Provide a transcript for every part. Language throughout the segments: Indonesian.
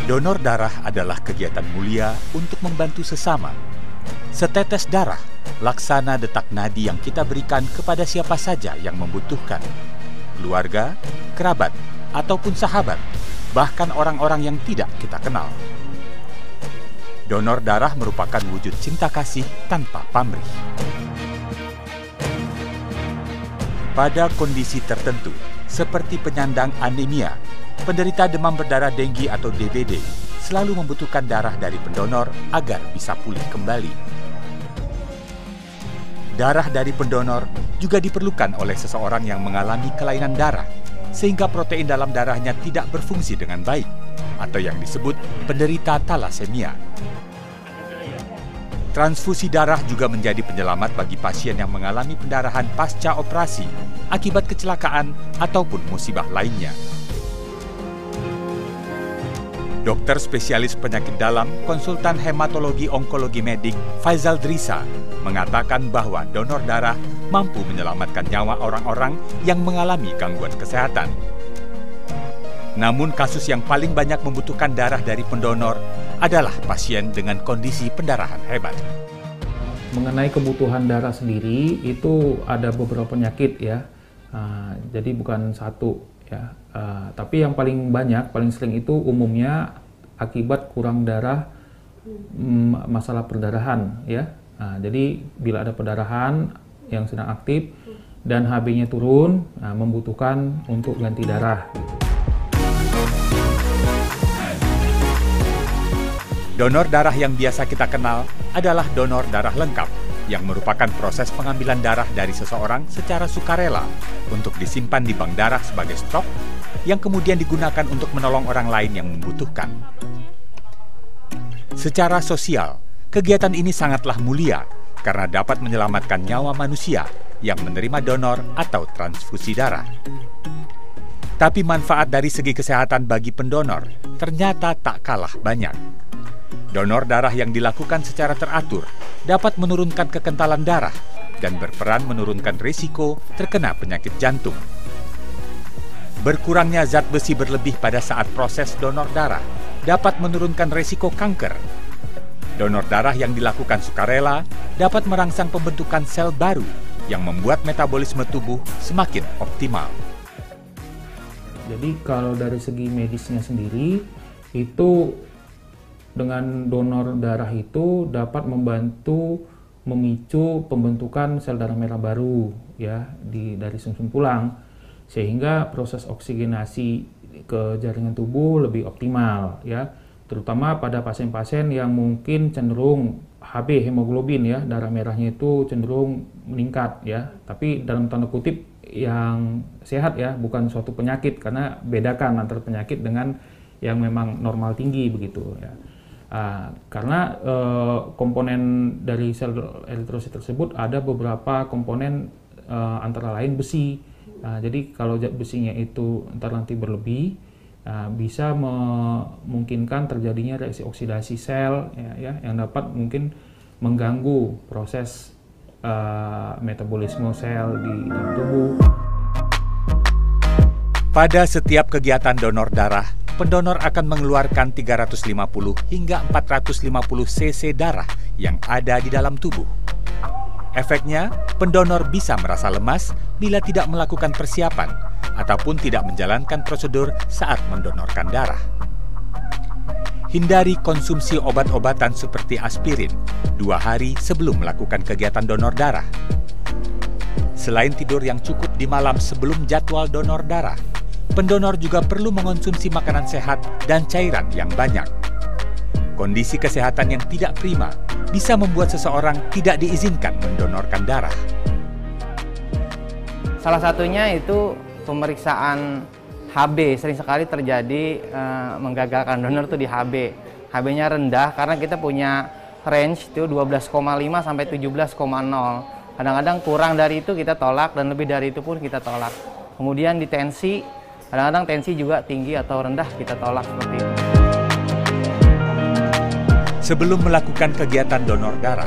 Donor darah adalah kegiatan mulia untuk membantu sesama. Setetes darah, laksana detak nadi yang kita berikan kepada siapa saja yang membutuhkan. Keluarga, kerabat, ataupun sahabat, bahkan orang-orang yang tidak kita kenal. Donor darah merupakan wujud cinta kasih tanpa pamrih. Pada kondisi tertentu, seperti penyandang anemia, penderita demam berdarah denggi atau DBD selalu membutuhkan darah dari pendonor agar bisa pulih kembali. Darah dari pendonor juga diperlukan oleh seseorang yang mengalami kelainan darah, sehingga protein dalam darahnya tidak berfungsi dengan baik, atau yang disebut penderita talasemia. Transfusi darah juga menjadi penyelamat bagi pasien yang mengalami pendarahan pasca operasi, akibat kecelakaan ataupun musibah lainnya. Dokter spesialis penyakit dalam, konsultan hematologi onkologi medik Faizal Drisa mengatakan bahwa donor darah mampu menyelamatkan nyawa orang-orang yang mengalami gangguan kesehatan. Namun kasus yang paling banyak membutuhkan darah dari pendonor adalah pasien dengan kondisi pendarahan hebat. Mengenai kebutuhan darah sendiri itu ada beberapa penyakit ya, jadi bukan satu ya. Tapi yang paling banyak, paling sering itu umumnya akibat kurang darah, masalah perdarahan ya. Jadi bila ada perdarahan yang sedang aktif dan HB-nya turun, membutuhkan untuk ganti darah. Donor darah yang biasa kita kenal adalah donor darah lengkap, yang merupakan proses pengambilan darah dari seseorang secara sukarela untuk disimpan di bank darah sebagai stok, yang kemudian digunakan untuk menolong orang lain yang membutuhkan. Secara sosial, kegiatan ini sangatlah mulia karena dapat menyelamatkan nyawa manusia yang menerima donor atau transfusi darah. Tapi manfaat dari segi kesehatan bagi pendonor ternyata tak kalah banyak. Donor darah yang dilakukan secara teratur dapat menurunkan kekentalan darah dan berperan menurunkan risiko terkena penyakit jantung. Berkurangnya zat besi berlebih pada saat proses donor darah dapat menurunkan risiko kanker. Donor darah yang dilakukan sukarela dapat merangsang pembentukan sel baru yang membuat metabolisme tubuh semakin optimal. Jadi kalau dari segi medisnya sendiri, itu dengan donor darah itu dapat membantu memicu pembentukan sel darah merah baru ya dari sumsum tulang, sehingga proses oksigenasi ke jaringan tubuh lebih optimal ya, terutama pada pasien-pasien yang mungkin cenderung HB hemoglobin ya, darah merahnya itu cenderung meningkat ya, tapi dalam tanda kutip yang sehat ya, bukan suatu penyakit, karena bedakan antara penyakit dengan yang memang normal tinggi begitu ya. Karena komponen dari sel eritrosit tersebut ada beberapa komponen, antara lain besi. Jadi kalau besinya itu ntar nanti berlebih, bisa memungkinkan terjadinya reaksi oksidasi sel ya, yang dapat mungkin mengganggu proses metabolisme sel di dalam tubuh. Pada setiap kegiatan donor darah, pendonor akan mengeluarkan 350 hingga 450 cc darah yang ada di dalam tubuh. Efeknya, pendonor bisa merasa lemas bila tidak melakukan persiapan ataupun tidak menjalankan prosedur saat mendonorkan darah. Hindari konsumsi obat-obatan seperti aspirin 2 hari sebelum melakukan kegiatan donor darah. Selain tidur yang cukup di malam sebelum jadwal donor darah, pendonor juga perlu mengonsumsi makanan sehat dan cairan yang banyak. Kondisi kesehatan yang tidak prima bisa membuat seseorang tidak diizinkan mendonorkan darah. Salah satunya itu pemeriksaan HB. Sering sekali terjadi menggagalkan donor itu di HB. HB-nya rendah karena kita punya range itu 12,5 sampai 17,0. Kadang-kadang kurang dari itu kita tolak dan lebih dari itu pun kita tolak. Kemudian di tensi, kadang-kadang tensi juga tinggi atau rendah kita tolak seperti itu. Sebelum melakukan kegiatan donor darah,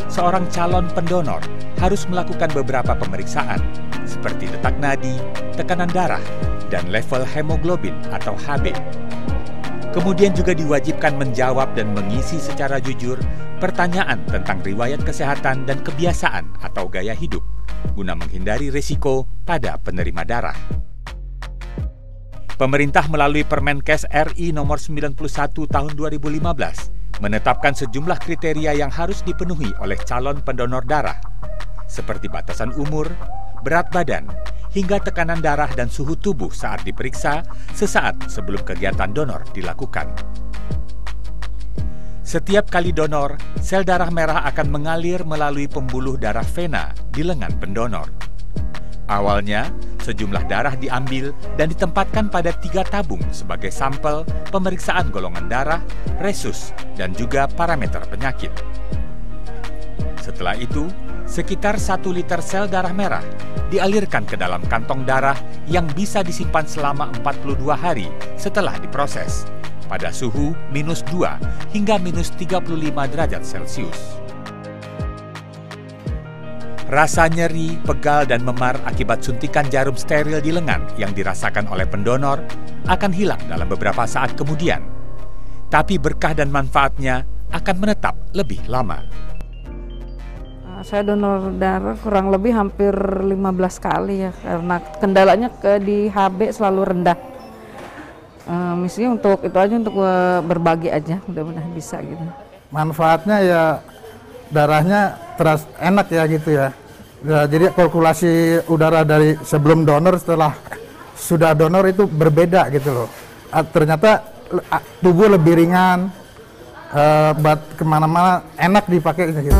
seorang calon pendonor harus melakukan beberapa pemeriksaan seperti detak nadi, tekanan darah, dan level hemoglobin atau HB. Kemudian juga diwajibkan menjawab dan mengisi secara jujur pertanyaan tentang riwayat kesehatan dan kebiasaan atau gaya hidup, guna menghindari risiko pada penerima darah. Pemerintah melalui Permenkes RI nomor 91 tahun 2015 menetapkan sejumlah kriteria yang harus dipenuhi oleh calon pendonor darah, seperti batasan umur, berat badan, hingga tekanan darah dan suhu tubuh saat diperiksa sesaat sebelum kegiatan donor dilakukan. Setiap kali donor, sel darah merah akan mengalir melalui pembuluh darah vena di lengan pendonor. Awalnya, sejumlah darah diambil dan ditempatkan pada 3 tabung sebagai sampel pemeriksaan golongan darah, resus, dan juga parameter penyakit. Setelah itu, sekitar 1 liter sel darah merah dialirkan ke dalam kantong darah yang bisa disimpan selama 42 hari setelah diproses, pada suhu -2 hingga -35 derajat Celcius. Rasa nyeri, pegal, dan memar akibat suntikan jarum steril di lengan yang dirasakan oleh pendonor akan hilang dalam beberapa saat kemudian. Tapi berkah dan manfaatnya akan menetap lebih lama. Saya donor darah kurang lebih hampir 15 kali ya, karena kendalanya di HB selalu rendah. Misinya untuk itu aja, untuk berbagi aja, mudah-mudahan bisa gitu. Manfaatnya ya darahnya terasa enak ya gitu ya. Jadi kalkulasi udara dari sebelum donor setelah sudah donor itu berbeda gitu loh. Ternyata tubuh lebih ringan, buat kemana-mana enak dipakai gitu.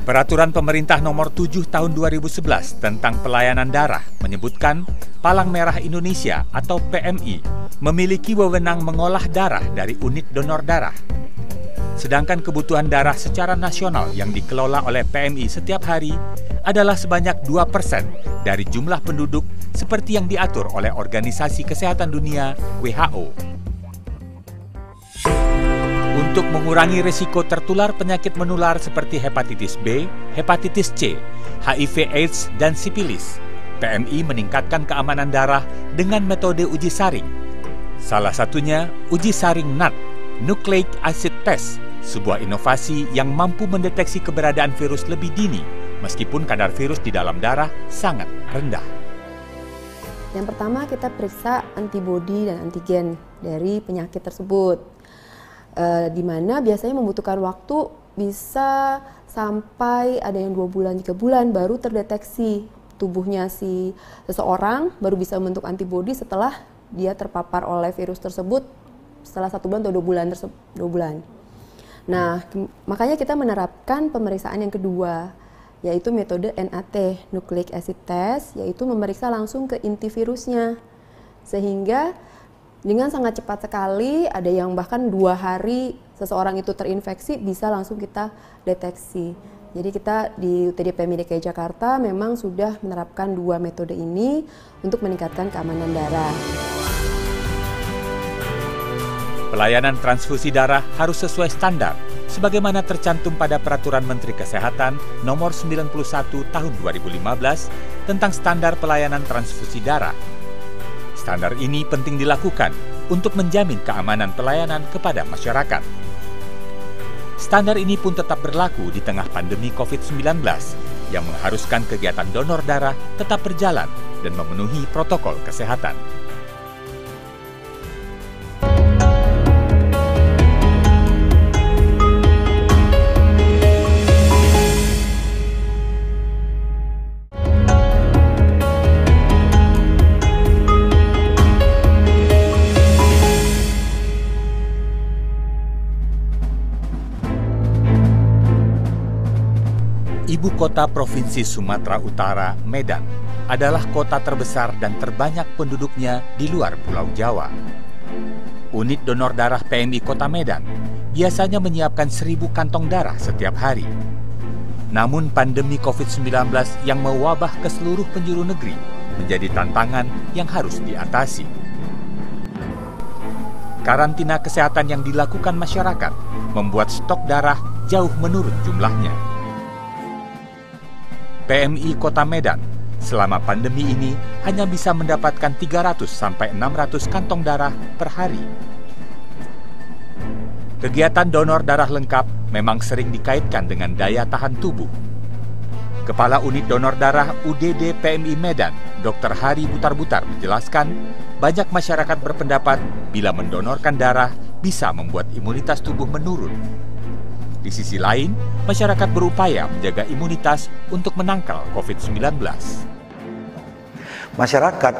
Peraturan Pemerintah Nomor 7 Tahun 2011 tentang pelayanan darah menyebutkan Palang Merah Indonesia atau PMI memiliki wewenang mengolah darah dari unit donor darah. Sedangkan kebutuhan darah secara nasional yang dikelola oleh PMI setiap hari adalah sebanyak 2% dari jumlah penduduk seperti yang diatur oleh Organisasi Kesehatan Dunia WHO. Untuk mengurangi risiko tertular penyakit menular seperti hepatitis B, hepatitis C, HIV/AIDS, dan sipilis, PMI meningkatkan keamanan darah dengan metode uji saring. Salah satunya uji saring NAT, Nucleic Acid Test, sebuah inovasi yang mampu mendeteksi keberadaan virus lebih dini, meskipun kadar virus di dalam darah sangat rendah. Yang pertama, kita periksa antibodi dan antigen dari penyakit tersebut. Di mana biasanya membutuhkan waktu bisa sampai ada yang 2 bulan, 3 bulan baru terdeteksi tubuhnya si seseorang, baru bisa membentuk antibodi setelah dia terpapar oleh virus tersebut setelah 1 bulan atau 2 bulan. Nah, makanya kita menerapkan pemeriksaan yang kedua, yaitu metode NAT, Nucleic Acid Test, yaitu memeriksa langsung ke inti virusnya. Sehingga dengan sangat cepat sekali, ada yang bahkan 2 hari seseorang itu terinfeksi bisa langsung kita deteksi. Jadi kita di UTD PMI DKI Jakarta memang sudah menerapkan 2 metode ini untuk meningkatkan keamanan darah. Pelayanan transfusi darah harus sesuai standar, sebagaimana tercantum pada Peraturan Menteri Kesehatan Nomor 91 Tahun 2015 tentang standar pelayanan transfusi darah. Standar ini penting dilakukan untuk menjamin keamanan pelayanan kepada masyarakat. Standar ini pun tetap berlaku di tengah pandemi COVID-19 yang mengharuskan kegiatan donor darah tetap berjalan dan memenuhi protokol kesehatan. Ibu kota Provinsi Sumatera Utara, Medan, adalah kota terbesar dan terbanyak penduduknya di luar Pulau Jawa. Unit donor darah PMI Kota Medan biasanya menyiapkan 1.000 kantong darah setiap hari. Namun pandemi COVID-19 yang mewabah ke seluruh penjuru negeri menjadi tantangan yang harus diatasi. Karantina kesehatan yang dilakukan masyarakat membuat stok darah jauh menurun jumlahnya. PMI Kota Medan selama pandemi ini hanya bisa mendapatkan 300 sampai 600 kantong darah per hari. Kegiatan donor darah lengkap memang sering dikaitkan dengan daya tahan tubuh. Kepala Unit Donor Darah UDD PMI Medan, Dr. Hari Butar-Butar menjelaskan, banyak masyarakat berpendapat bila mendonorkan darah bisa membuat imunitas tubuh menurun. Di sisi lain, masyarakat berupaya menjaga imunitas untuk menangkal COVID-19. Masyarakat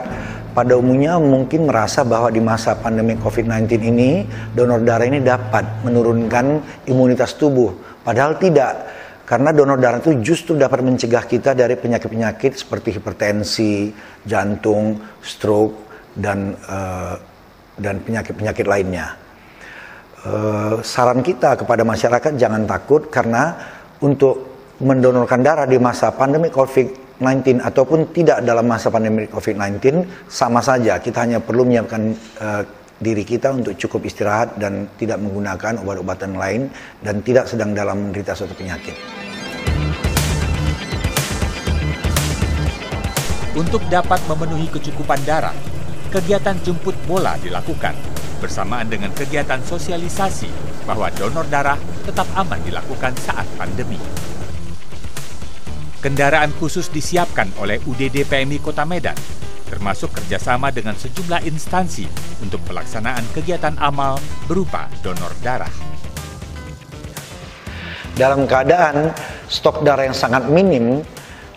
pada umumnya mungkin merasa bahwa di masa pandemi COVID-19 ini, donor darah ini dapat menurunkan imunitas tubuh. Padahal tidak. Karena donor darah itu justru dapat mencegah kita dari penyakit-penyakit seperti hipertensi, jantung, stroke, dan penyakit-penyakit lainnya. Saran kita kepada masyarakat jangan takut karena untuk mendonorkan darah di masa pandemi COVID-19 ataupun tidak dalam masa pandemi COVID-19 sama saja. Kita hanya perlu menyiapkan diri kita untuk cukup istirahat dan tidak menggunakan obat-obatan lain dan tidak sedang dalam menderita suatu penyakit. Untuk dapat memenuhi kecukupan darah, kegiatan jemput bola dilakukan bersamaan dengan kegiatan sosialisasi bahwa donor darah tetap aman dilakukan saat pandemi. Kendaraan khusus disiapkan oleh UDD PMI Kota Medan, termasuk kerjasama dengan sejumlah instansi untuk pelaksanaan kegiatan amal berupa donor darah. Dalam keadaan stok darah yang sangat minim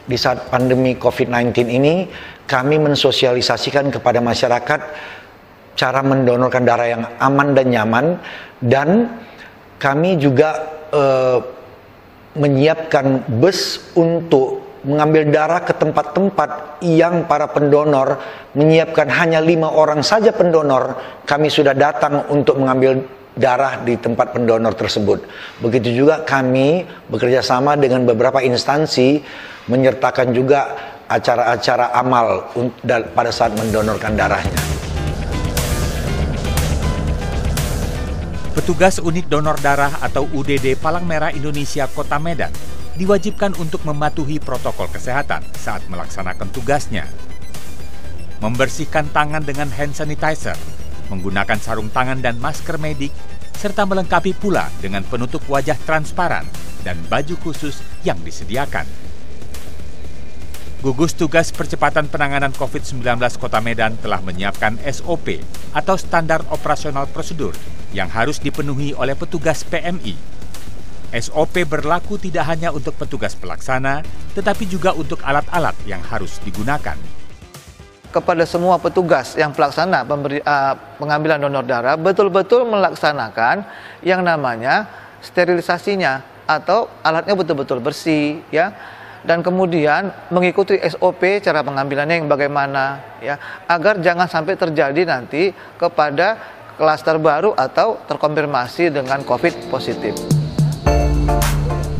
di saat pandemi COVID-19 ini, kami mensosialisasikan kepada masyarakat cara mendonorkan darah yang aman dan nyaman, dan kami juga menyiapkan bus untuk mengambil darah ke tempat-tempat yang para pendonor menyiapkan hanya 5 orang saja pendonor. Kami sudah datang untuk mengambil darah di tempat pendonor tersebut. Begitu juga kami bekerja sama dengan beberapa instansi menyertakan juga acara-acara amal pada saat mendonorkan darahnya. Petugas Unit Donor Darah atau UDD Palang Merah Indonesia Kota Medan diwajibkan untuk mematuhi protokol kesehatan saat melaksanakan tugasnya. Membersihkan tangan dengan hand sanitizer, menggunakan sarung tangan dan masker medik, serta melengkapi pula dengan penutup wajah transparan dan baju khusus yang disediakan. Gugus Tugas Percepatan Penanganan COVID-19 Kota Medan telah menyiapkan SOP atau Standar Operasional Prosedur yang harus dipenuhi oleh petugas PMI. SOP berlaku tidak hanya untuk petugas pelaksana, tetapi juga untuk alat-alat yang harus digunakan. Kepada semua petugas yang pelaksana pengambilan donor darah, betul-betul melaksanakan yang namanya sterilisasinya atau alatnya betul-betul bersih, ya. Dan kemudian mengikuti SOP cara pengambilannya yang bagaimana, ya, agar jangan sampai terjadi nanti kepada klaster baru atau terkonfirmasi dengan COVID positif.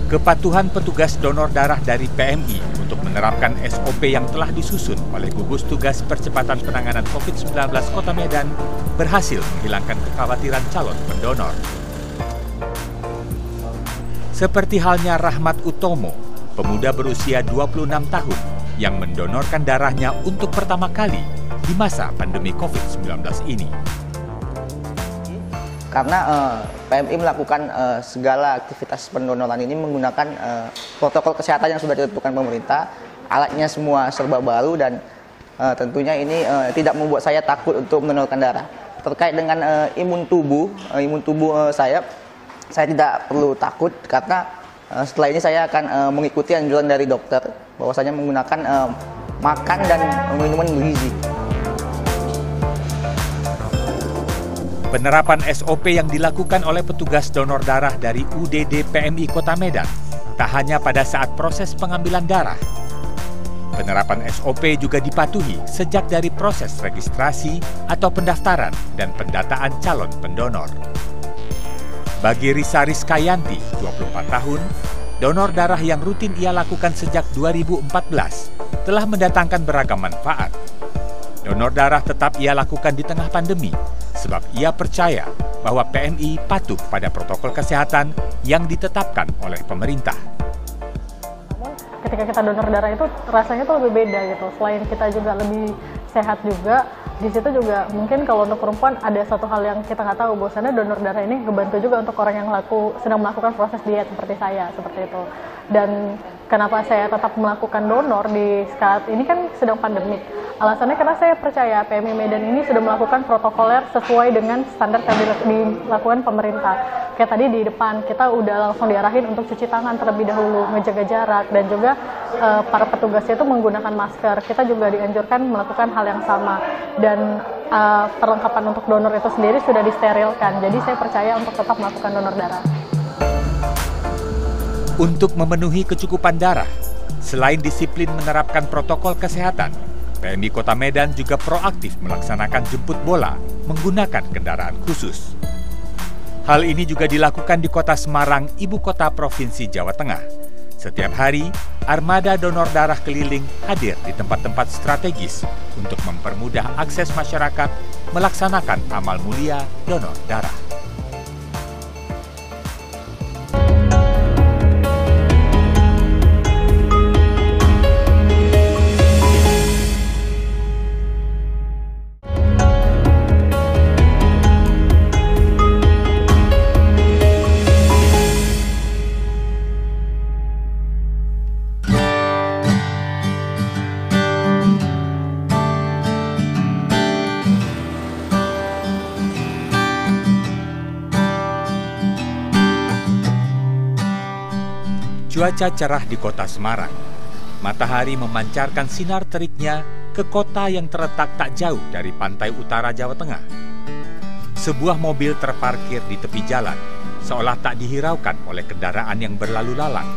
Kepatuhan petugas donor darah dari PMI untuk menerapkan SOP yang telah disusun oleh Gugus Tugas Percepatan Penanganan COVID-19 Kota Medan berhasil menghilangkan kekhawatiran calon pendonor. Seperti halnya Rahmat Utomo, pemuda berusia 26 tahun yang mendonorkan darahnya untuk pertama kali di masa pandemi COVID-19 ini. Karena PMI melakukan segala aktivitas pendonoran ini menggunakan protokol kesehatan yang sudah ditentukan pemerintah, alatnya semua serba baru dan tentunya ini tidak membuat saya takut untuk mendonorkan darah. Terkait dengan imun tubuh saya tidak perlu takut karena setelah ini saya akan mengikuti anjuran dari dokter bahwasanya menggunakan makan dan minuman bergizi. Penerapan SOP yang dilakukan oleh petugas donor darah dari UDD PMI Kota Medan tak hanya pada saat proses pengambilan darah. Penerapan SOP juga dipatuhi sejak dari proses registrasi atau pendaftaran dan pendataan calon pendonor. Bagi Risa Rizkayanti, 24 tahun, donor darah yang rutin ia lakukan sejak 2014 telah mendatangkan beragam manfaat. Donor darah tetap ia lakukan di tengah pandemi, sebab ia percaya bahwa PMI patuh pada protokol kesehatan yang ditetapkan oleh pemerintah. Namun ketika kita donor darah itu rasanya tuh lebih beda gitu. Selain kita juga lebih sehat juga, di situ juga mungkin kalau untuk perempuan ada satu hal yang kita nggak tahu, bahwasannya donor darah ini ngebantu juga untuk orang yang sedang melakukan proses diet seperti saya, seperti itu. Dan kenapa saya tetap melakukan donor di saat ini kan sedang pandemik? Alasannya karena saya percaya PMI Medan ini sudah melakukan protokoler sesuai dengan standar yang dilakukan pemerintah. Kayak tadi di depan kita udah langsung diarahin untuk cuci tangan terlebih dahulu, menjaga jarak, dan juga para petugasnya itu menggunakan masker. Kita juga dianjurkan melakukan hal yang sama, dan perlengkapan untuk donor itu sendiri sudah disterilkan. Jadi saya percaya untuk tetap melakukan donor darah. Untuk memenuhi kecukupan darah, selain disiplin menerapkan protokol kesehatan, PMI Kota Medan juga proaktif melaksanakan jemput bola menggunakan kendaraan khusus. Hal ini juga dilakukan di Kota Semarang, ibu kota Provinsi Jawa Tengah. Setiap hari, armada donor darah keliling hadir di tempat-tempat strategis untuk mempermudah akses masyarakat melaksanakan amal mulia donor darah. Cuaca cerah di kota Semarang. Matahari memancarkan sinar teriknya ke kota yang terletak tak jauh dari pantai utara Jawa Tengah. Sebuah mobil terparkir di tepi jalan, seolah tak dihiraukan oleh kendaraan yang berlalu lalang.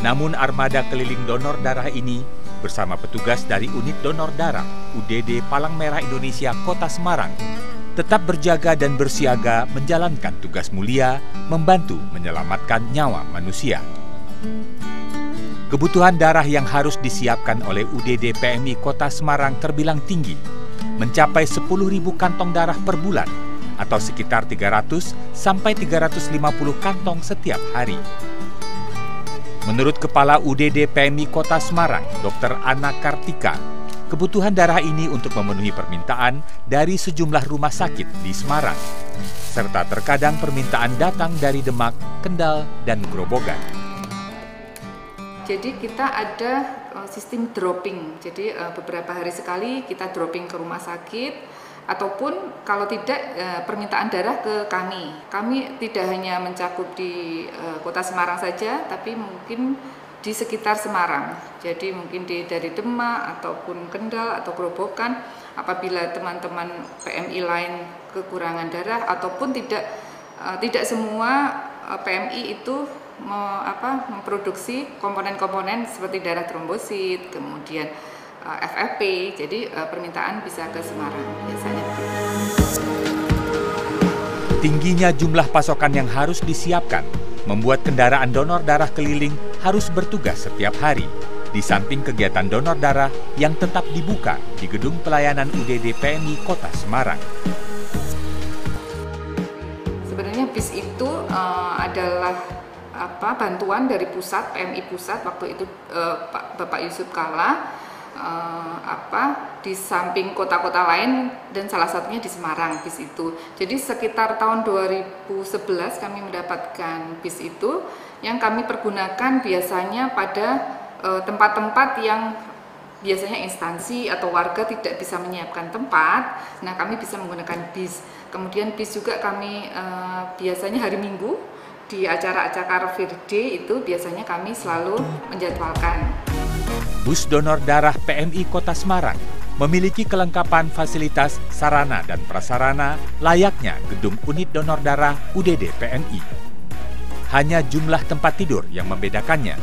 Namun armada keliling donor darah ini bersama petugas dari unit donor darah UDD Palang Merah Indonesia Kota Semarang tetap berjaga dan bersiaga menjalankan tugas mulia membantu menyelamatkan nyawa manusia. Kebutuhan darah yang harus disiapkan oleh UDD PMI Kota Semarang terbilang tinggi, mencapai 10.000 kantong darah per bulan atau sekitar 300 sampai 350 kantong setiap hari. Menurut Kepala UDD PMI Kota Semarang, Dr. Ana Kartika, kebutuhan darah ini untuk memenuhi permintaan dari sejumlah rumah sakit di Semarang, serta terkadang permintaan datang dari Demak, Kendal, dan Grobogan. Jadi kita ada sistem dropping, jadi beberapa hari sekali kita dropping ke rumah sakit, ataupun kalau tidak permintaan darah ke kami. Kami tidak hanya mencakup di Kota Semarang saja, tapi mungkin di sekitar Semarang. Jadi mungkin dari Demak ataupun Kendal atau Grobogan, apabila teman-teman PMI lain kekurangan darah ataupun tidak semua PMI itu memproduksi komponen-komponen seperti darah trombosit, kemudian FFP, jadi permintaan bisa ke Semarang biasanya. Tingginya jumlah pasokan yang harus disiapkan membuat kendaraan donor darah keliling harus bertugas setiap hari, di samping kegiatan donor darah yang tetap dibuka di Gedung Pelayanan UDD PMI Kota Semarang. Sebenarnya bis itu adalah bantuan dari pusat, PMI pusat waktu itu Bapak Yusuf Kalla, di samping kota-kota lain dan salah satunya di Semarang bis itu. Jadi sekitar tahun 2011 kami mendapatkan bis itu yang kami pergunakan biasanya pada tempat-tempat yang biasanya instansi atau warga tidak bisa menyiapkan tempat. Nah, kami bisa menggunakan bis. Kemudian bis juga kami biasanya hari Minggu di acara-acara Firday itu biasanya kami selalu menjadwalkan. Bus donor darah PMI Kota Semarang memiliki kelengkapan fasilitas, sarana dan prasarana layaknya gedung unit donor darah UDD PMI. Hanya jumlah tempat tidur yang membedakannya.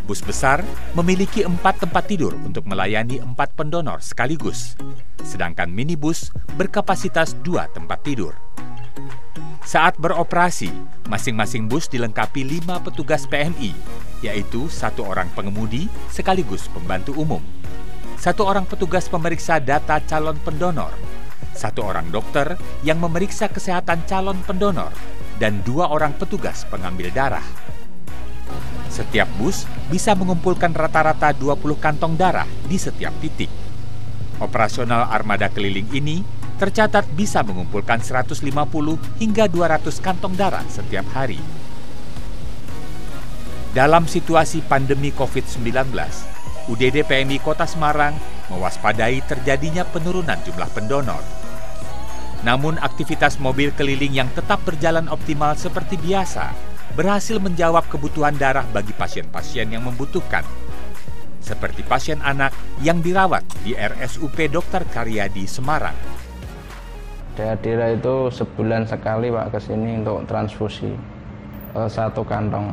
Bus besar memiliki 4 tempat tidur untuk melayani 4 pendonor sekaligus, sedangkan minibus berkapasitas 2 tempat tidur. Saat beroperasi, masing-masing bus dilengkapi 5 petugas PMI, yaitu 1 orang pengemudi sekaligus pembantu umum, 1 orang petugas pemeriksa data calon pendonor, 1 orang dokter yang memeriksa kesehatan calon pendonor, dan 2 orang petugas pengambil darah. Setiap bus bisa mengumpulkan rata-rata 20 kantong darah di setiap titik. Operasional armada keliling ini tercatat bisa mengumpulkan 150 hingga 200 kantong darah setiap hari. Dalam situasi pandemi COVID-19, UDD PMI Kota Semarang mewaspadai terjadinya penurunan jumlah pendonor. Namun aktivitas mobil keliling yang tetap berjalan optimal seperti biasa berhasil menjawab kebutuhan darah bagi pasien-pasien yang membutuhkan, seperti pasien anak yang dirawat di RSUP Dr. Karyadi Semarang. Daerah itu sebulan sekali Pak kesini untuk transfusi, 1 kantong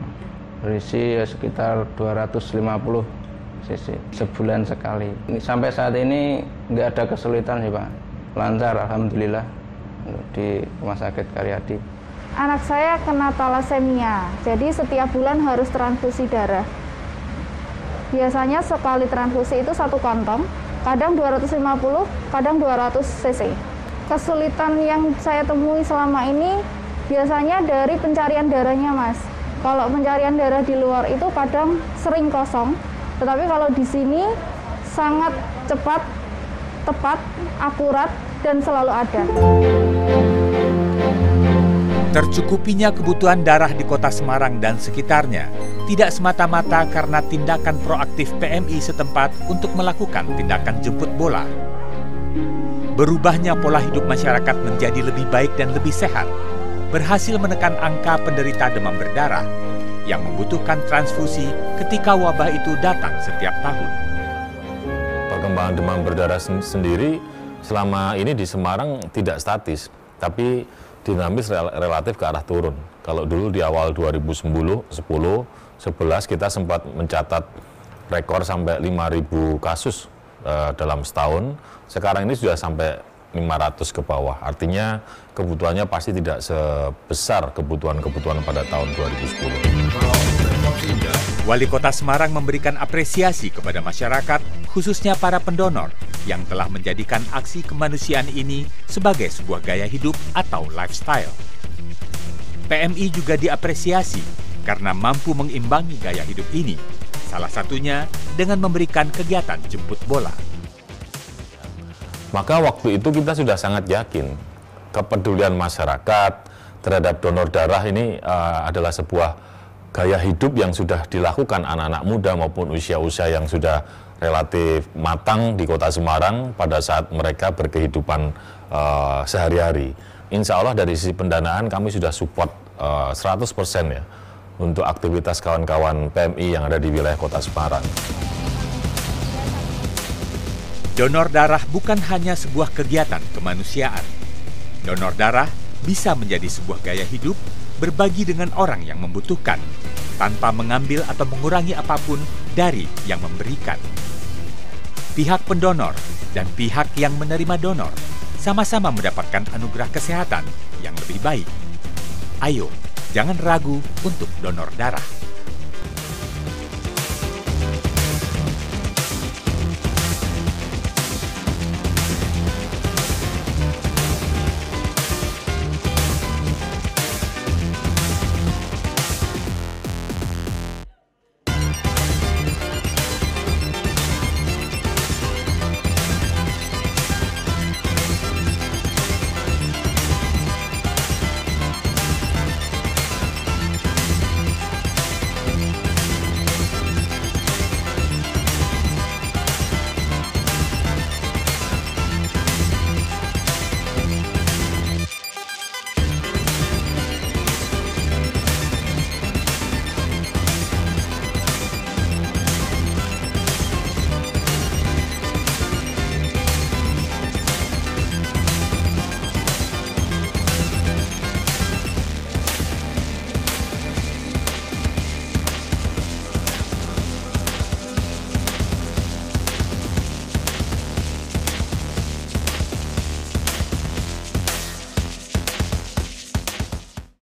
berisi sekitar 250 cc sebulan sekali. Sampai saat ini nggak ada kesulitan sih Pak, lancar alhamdulillah di Rumah Sakit Karyadi. Anak saya kena talasemia, jadi setiap bulan harus transfusi darah. Biasanya sekali transfusi itu 1 kantong, kadang 250, kadang 200 cc. Kesulitan yang saya temui selama ini biasanya dari pencarian darahnya Mas. Kalau pencarian darah di luar itu kadang sering kosong, tetapi kalau di sini sangat cepat, tepat, akurat, dan selalu ada. Tercukupinya kebutuhan darah di Kota Semarang dan sekitarnya tidak semata-mata karena tindakan proaktif PMI setempat untuk melakukan tindakan jemput bola. Berubahnya pola hidup masyarakat menjadi lebih baik dan lebih sehat berhasil menekan angka penderita demam berdarah yang membutuhkan transfusi ketika wabah itu datang setiap tahun. Perkembangan demam berdarah sendiri selama ini di Semarang tidak statis, tapi dinamis relatif ke arah turun. Kalau dulu di awal 2010, 11 kita sempat mencatat rekor sampai 5.000 kasus dalam setahun. Sekarang ini sudah sampai 500 ke bawah. Artinya kebutuhannya pasti tidak sebesar kebutuhan-kebutuhan pada tahun 2010. Wali Kota Semarang memberikan apresiasi kepada masyarakat, khususnya para pendonor, yang telah menjadikan aksi kemanusiaan ini sebagai sebuah gaya hidup atau lifestyle. PMI juga diapresiasi karena mampu mengimbangi gaya hidup ini, salah satunya dengan memberikan kegiatan jemput bola. Maka waktu itu kita sudah sangat yakin kepedulian masyarakat terhadap donor darah ini adalah sebuah gaya hidup yang sudah dilakukan anak-anak muda maupun usia-usia yang sudah relatif matang di Kota Semarang pada saat mereka berkehidupan sehari-hari. Insya Allah dari sisi pendanaan kami sudah support 100% ya untuk aktivitas kawan-kawan PMI yang ada di wilayah Kota Semarang. Donor darah bukan hanya sebuah kegiatan kemanusiaan. Donor darah bisa menjadi sebuah gaya hidup berbagi dengan orang yang membutuhkan, tanpa mengambil atau mengurangi apapun dari yang memberikan. Pihak pendonor dan pihak yang menerima donor sama-sama mendapatkan anugerah kesehatan yang lebih baik. Ayo, jangan ragu untuk donor darah.